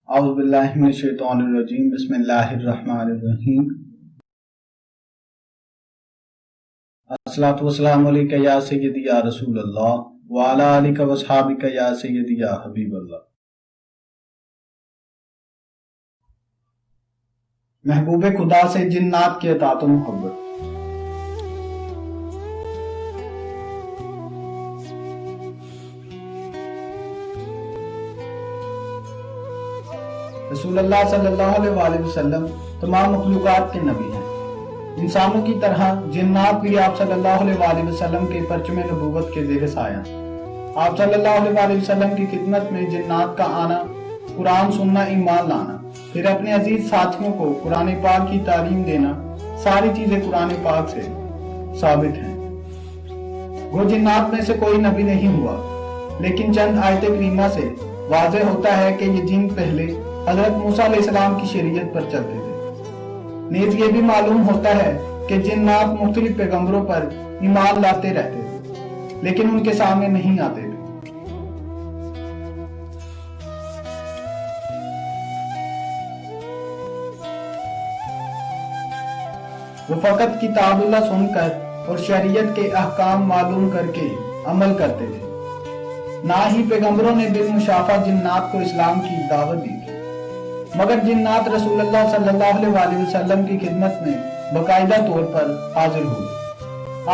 اعوذ باللہ من الشیطان الرجیم بسم اللہ الرحمن الرحیم الصلاۃ والسلام علیک یا سیدی یا رسول اللہ وعلی آلک و اصحابک یا سیدی یا حبیب اللہ۔ محبوب خدا سے جنات کی اطاعت و محبت۔ رسول اللہ صلی اللہ علیہ وآلہ وسلم تمام مخلوقات کے نبی ہیں۔ انسانوں کی طرح جنات بھی آپ صلی اللہ علیہ وآلہ وسلم کے پرچم نبوت کے زیر سایہ۔ آپ صلی اللہ علیہ وآلہ وسلم کی خدمت میں جنات کا آنا، قرآن سننا، ایمان لانا، پھر اپنے عزیز ساتھیوں کو قرآن پاک کی تعلیم دینا، ساری چیزیں قرآن پاک سے ثابت ہیں۔ وہ جنات میں سے کوئی نبی نہیں ہوا، لیکن چند آیت کریمہ سے واضح ہوتا ہے کہ یہ جن پہلے حضرت موسیٰ علیہ السلام کی شریعت پر چلتے تھے۔ نیز یہ بھی معلوم ہوتا ہے کہ جنات مختلف پیغمبروں پر ایمان لاتے رہتے تھے، لیکن ان کے سامنے نہیں آتے تھے۔ وہ فقط کتاب اللہ سن کر اور شریعت کے احکام معلوم کر کے عمل کرتے تھے، نہ ہی پیغمبروں نے بالمشافہ جنات کو اسلام کی دعوت دی تھی، مگر جنات رسول اللہ صلی اللہ علیہ وآلہ وسلم کی خدمت میں باقاعدہ طور پر حاضر ہوئے۔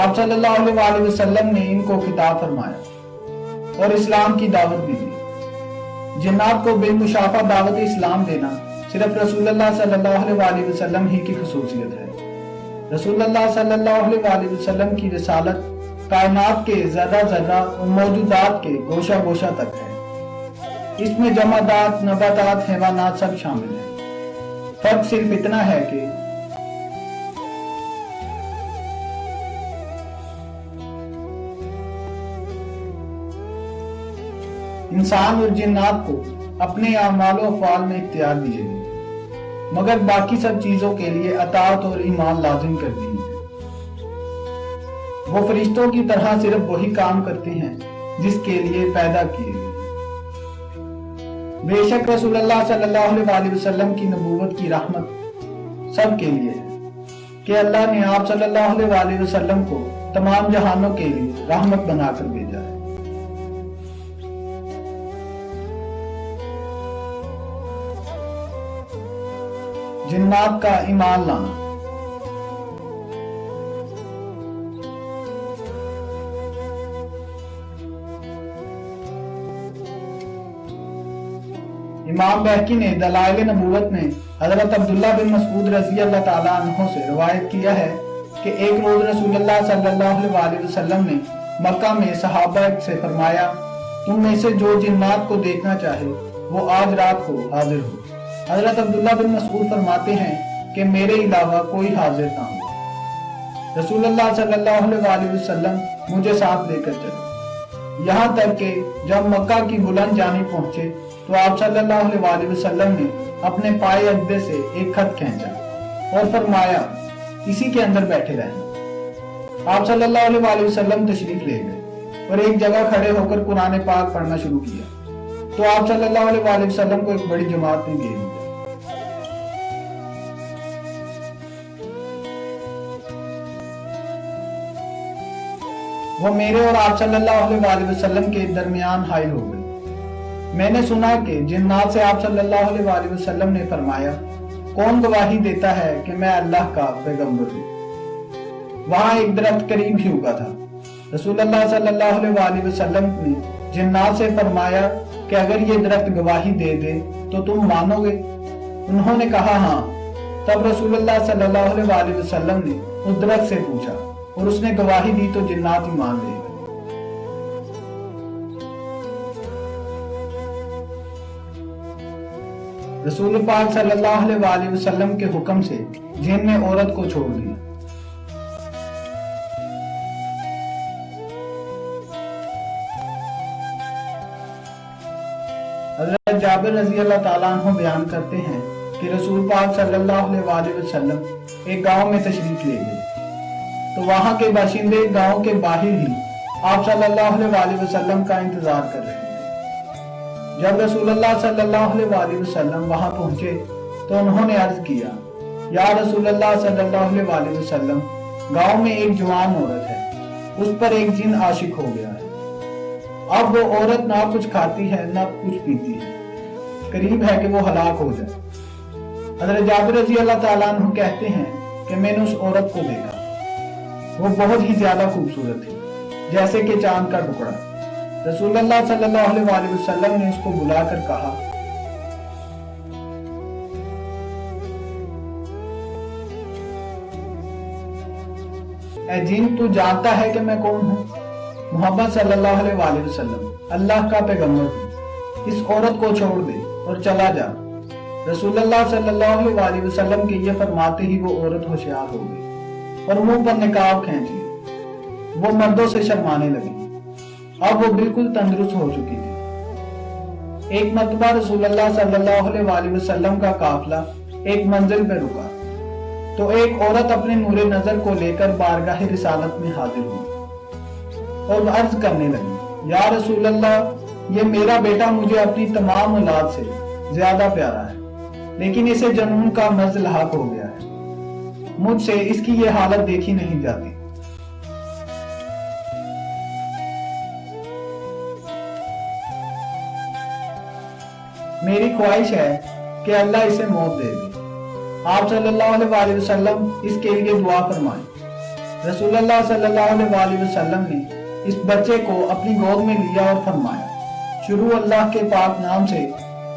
آپ صلی اللہ علیہ وآلہ وسلم نے ان کو خطاب فرمایا اور اسلام کی دعوت بھی دی۔ جنات کو بالمشافہ دعوت اسلام دینا صرف رسول اللہ صلی اللہ علیہ وآلہ وسلم ہی کی خصوصیت ہے۔ رسول اللہ صلی اللہ علیہ وآلہ وسلم کی رسالت کائنات کے ذرہ ذرہ اور موجودات کے گوشہ گوشہ تک ہے۔ اس میں جمادات، نباتات، حیوانات سب شامل ہیں۔ فرق صرف اتنا ہے کہ انسان اور جنات کو اپنے اعمال و افعال میں اختیار دیے گئے، مگر باقی سب چیزوں کے لیے اطاعت اور ایمان لازم کر دی ہے۔ وہ فرشتوں کی طرح صرف وہی کام کرتے ہیں جس کے لیے پیدا کیے گئے۔ بے شک رسول اللہ صلی اللہ علیہ وآلہ وسلم کی نبوت کی رحمت سب کے لیے ہے کہ اللہ نے آپ صلی اللہ علیہ وآلہ وسلم کو تمام جہانوں کے لیے رحمت بنا کر بھیجا ہے۔ جنات کا ایمان لانا۔ امام بہقی نے دلائل نبوت میں حضرت عبداللہ بن مسعود رضی اللہ تعالیٰ عنہ سے روایت کیا ہے کہ ایک روز رسول اللہ صلی اللہ علیہ وآلہ وسلم نے مکہ میں صحابہ سے فرمایا، تم میں سے جو جنات کو دیکھنا چاہے وہ آج رات کو حاضر ہو۔ حضرت عبداللہ بن مسعود فرماتے ہیں کہ میرے علاوہ کوئی حاضر نہ ہو۔ رسول اللہ صلی اللہ علیہ وآلہ وسلم مجھے ساتھ لے کر چلے، یہاں تک کہ جب مکہ کی بلند جانب پہنچے تو آپ صلی اللہ علیہ وآلہ وسلم نے اپنے پائے اجدے سے ایک خط کھینچا اور فرمایا، اسی کے اندر بیٹھے رہنا۔ آپ صلی اللہ علیہ وآلہ وسلم تشریف لے گئے اور ایک جگہ کھڑے ہو کر قرآن پاک پڑھنا شروع کیا تو آپ صلی اللہ علیہ وآلہ وسلم کو ایک بڑی جماعت میں گھیر لیا۔ وہ میرے اور آپ صلی اللہ علیہ وآلہ وسلم کے درمیان حائل ہو گئے۔ میں نے سنا کہ جنات سے آپ صلی اللہ علیہ وآلہ وسلم نے فرمایا، کون گواہی دیتا ہے کہ میں اللہ کا پیغمبر ہوں؟ وہاں ایک درخت قریب ہی اگا تھا۔ رسول اللہ صلی اللہ علیہ وآلہ وسلم نے جنات سے فرمایا کہ اگر یہ درخت گواہی دے دے تو تم مانو گے؟ انہوں نے کہا ہاں۔ تب رسول اللہ صلی اللہ علیہ وآلہ وسلم نے اس درخت سے پوچھا اور اس نے گواہی دی تو جنات ایمان لے گئے۔ رسول پاک صلی اللہ علیہ وآلہ وسلم کے حکم سے جن نے عورت کو چھوڑ دیا۔ حضرت جابر رضی اللہ تعالیٰ عنہ بیان کرتے ہیں کہ رسول پاک صلی اللہ علیہ وآلہ وسلم ایک گاؤں میں تشریف لے گئے تو وہاں کے باشندے گاؤں کے باہر ہی آپ صلی اللہ علیہ وآلہ وسلم کا انتظار کر رہے تھے۔ جب رسول اللہ صلی اللہ علیہ وسلم وہاں پہنچے تو انہوں نے عرض کیا، یا رسول اللہ صلی اللہ علیہ وسلم، گاؤں میں ایک جوان عورت ہے، اس پر ایک جن عاشق ہو گیا ہے۔ اب وہ عورت نہ کچھ کھاتی ہے نہ کچھ پیتی ہے، قریب ہے کہ وہ ہلاک ہو جائے۔ حضرت جابر رضی اللہ تعالیٰ عنہ کہتے ہیں کہ میں نے اس عورت کو دیکھا، وہ بہت ہی زیادہ خوبصورت تھی، جیسے کہ چاند کا ٹکڑا۔ رسول اللہ صلی اللہ علیہ وسلم نے اس کو بلا کر کہا، اے جن، تو جانتا ہے کہ میں کون ہوں؟ محمد صلی اللہ علیہ وسلم اللہ کا پیغمبر ہوں، اس عورت کو چھوڑ دے اور چلا جا۔ رسول اللہ صلی اللہ علیہ وسلم کے یہ فرماتے ہی وہ عورت ہوشیار ہو گئی اور منہ پر نقاب کھینچ لی۔ وہ مردوں سے شرمانے لگی، اب وہ بالکل تندرست ہو چکی تھی۔ ایک مرتبہ رسول اللہ صلی اللہ علیہ وسلم کا قافلہ ایک منزل پہ رکا تو ایک عورت اپنے نور نظر کو لے کر بارگاہ رسالت میں حاضر ہوئی اور عرض کرنے لگی، یا رسول اللہ، یہ میرا بیٹا مجھے اپنی تمام اولاد سے زیادہ پیارا ہے، لیکن اسے جنون کا مرض لاحق ہو گیا ہے، مجھ سے اس کی یہ حالت دیکھی نہیں جاتی۔ میری خواہش ہے کہ اللہ اسے موت دے دے۔ آپ صلی اللہ علیہ وسلم اس کے لیے دعا فرمائیں۔ رسول اللہ صلی اللہ علیہ وسلم نے اس بچے کو اپنی گود میں لیا اور فرمایا، شروع اللہ کے پاک نام سے،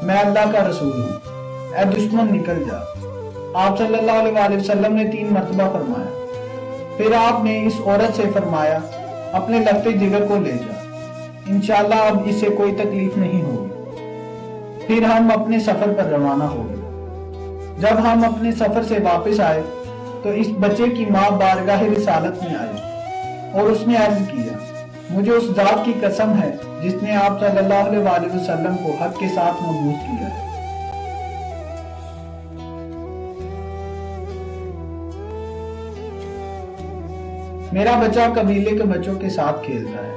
میں اللہ کا رسول ہوں، اے دشمن نکل جا۔ آپ صلی اللہ علیہ وسلم نے 3 مرتبہ فرمایا۔ پھر آپ نے اس عورت سے فرمایا، اپنے لگتے جگر کو لے جا، انشاءاللہ اب اسے کوئی تکلیف نہیں ہوگی۔ پھر ہم اپنے سفر پر روانہ ہو گئے۔ جب ہم اپنے سفر سے واپس آئے تو اس بچے کی ماں بارگاہ رسالت میں آئی اور اس نے عرض کیا، مجھے اس ذات کی قسم ہے جس نے آپ صلی اللہ علیہ وسلم کو حق کے ساتھ مبعوث کیا ہے۔ میرا بچہ قبیلے کے بچوں کے ساتھ کھیلتا ہے،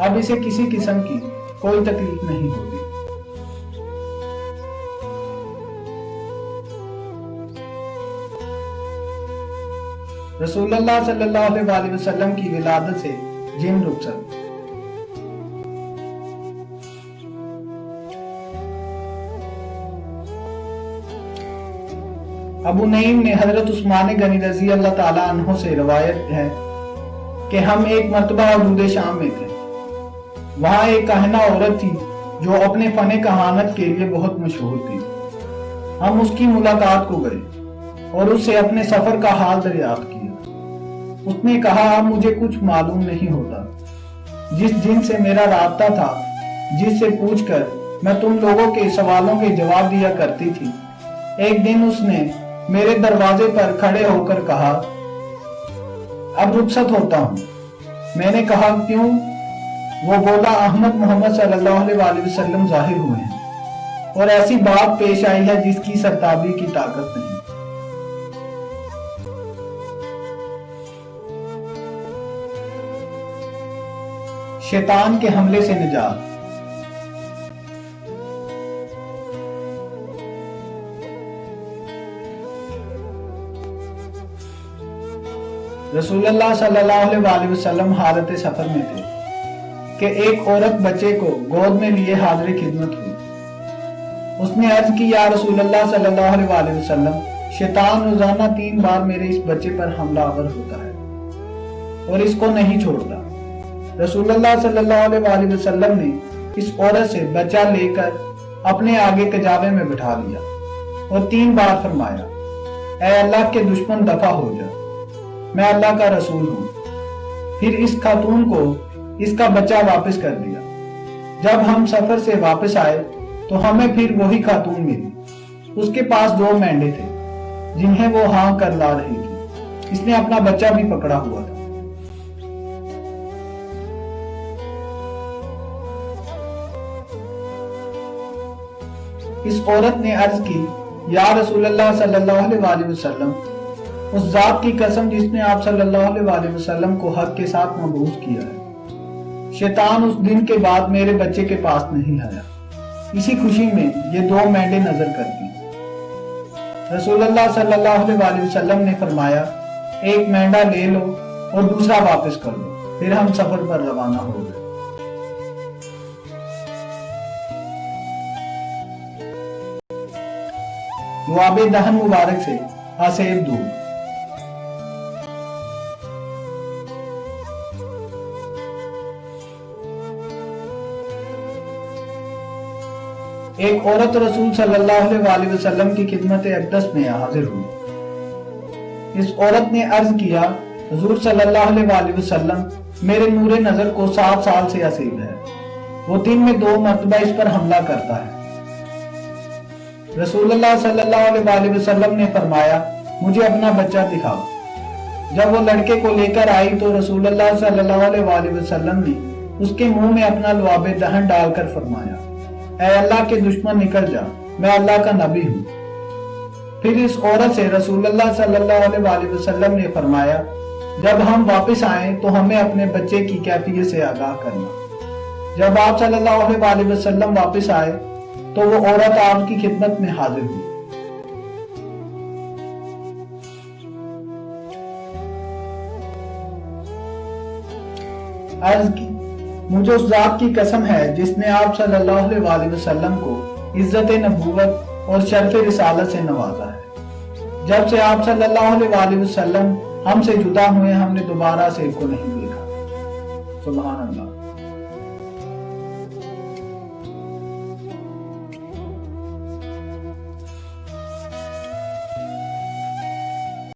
اب اسے کسی قسم کی کوئی تکلیف نہیں ہوگی۔ رسول اللہ صلی اللہ علیہ وسلم کی ولادت سے جن رخصت۔ ابو نعیم نے حضرت عثمان غنی رضی اللہ تعالیٰ عنہ سے روایت ہے کہ ہم ایک مرتبہ حدود شام میں تھے، وہاں ایک کاہنہ عورت تھی جو اپنے فن کہانت کے لیے بہت مشہور تھی۔ ہم اس کی ملاقات کو گئے اور اس سے اپنے سفر کا حال دریافت کیا۔ اس نے کہا، اب مجھے کچھ معلوم نہیں ہوتا، جس جن سے میرا رابطہ تھا، جس سے پوچھ کر میں تم لوگوں کے سوالوں کے جواب دیا کرتی تھی، ایک دن اس نے میرے دروازے پر کھڑے ہو کر کہا، اب رخصت ہوتا ہوں۔ میں نے کہا، کیوں؟ وہ بولا، احمد محمد صلی اللہ علیہ وسلم ظاہر ہوئے ہیں اور ایسی بات پیش آئی ہے جس کی سرتابی کی طاقت نہیں۔ شیطان کے حملے سے نجات۔ رسول اللہ صلی اللہ علیہ وسلم حالت سفر میں تھے کہ ایک عورت بچے کو گود میں لیے حاضر خدمت ہوئی۔ اس نے عرض کی، یا رسول اللہ صلی اللہ علیہ وسلم، شیطان روزانہ 3 بار میرے اس بچے پر حملہ آور ہوتا ہے اور اس کو نہیں چھوڑتا۔ رسول اللہ صلی اللہ علیہ وسلم نے اس عورت سے بچہ لے کر اپنے آگے کجاوے میں بٹھا لیا اور 3 بار فرمایا، اے اللہ کے دشمن دفع ہو جا، میں اللہ کا رسول ہوں۔ پھر اس خاتون کو اس کا بچہ واپس کر دیا۔ جب ہم سفر سے واپس آئے تو ہمیں پھر وہی خاتون ملی۔ اس کے پاس 2 مینڈے تھے جنہیں وہ ہاں کر لا رہی تھی۔ اس نے اپنا بچہ بھی پکڑا ہوا تھا۔ اس عورت نے عرض کی، یا رسول اللہ صلی اللہ علیہ وسلم، اس ذات کی قسم جس نے آپ صلی اللہ علیہ وسلم کو حق کے ساتھ مبعوث کیا ہے، شیطان اس دن کے بعد میرے بچے کے پاس نہیں آیا۔ اسی خوشی میں یہ 2 مینڈیں نظر کرتی۔ رسول اللہ صلی اللہ علیہ وسلم نے فرمایا ایک مینڈا لے لو اور دوسرا واپس کر لو، پھر ہم سفر پر روانہ ہو گئے۔ لعاب دہن مبارک سے آسیب دور۔ ایک عورت رسول صلی اللہ علیہ وسلم کی خدمت اقدس میں حاضر ہوئی۔ اس عورت نے عرض کیا حضور صلی اللہ علیہ وسلم میرے نور نظر کو 7 سال سے اسیب ہے، وہ دن میں 2 مرتبہ اس پر حملہ کرتا ہے۔ رسول اللہ صلی اللہ علیہ وسلم نے فرمایا مجھے اپنا بچہ دکھاؤ۔ جب وہ لڑکے کو لے کر آئی تو رسول اللہ صلی اللہ علیہ وسلم نے اس کے منہ میں اپنا لعاب دہن ڈال کر فرمایا اے اللہ کے دشمن نکل جا، میں اللہ کا نبی ہوں۔ پھر اس عورت سے رسول اللہ صلی اللہ علیہ وسلم نے فرمایا جب ہم واپس آئیں تو ہمیں اپنے بچے کی کیفیت سے آگاہ کرنا۔ جب آپ صلی اللہ علیہ وسلم واپس آئے تو وہ عورت آپ کی خدمت میں حاضر ہوئی۔ عرض کی مجھے اس ذات کی قسم ہے جس نے آپ صلی اللہ علیہ وسلم کو عزت نبوت اور شرف رسالت سے نوازا ہے، جب سے آپ صلی اللہ علیہ وسلم ہم سے جدا ہوئے ہم نے دوبارہ سے کو نہیں دیکھا۔ سبحان اللہ۔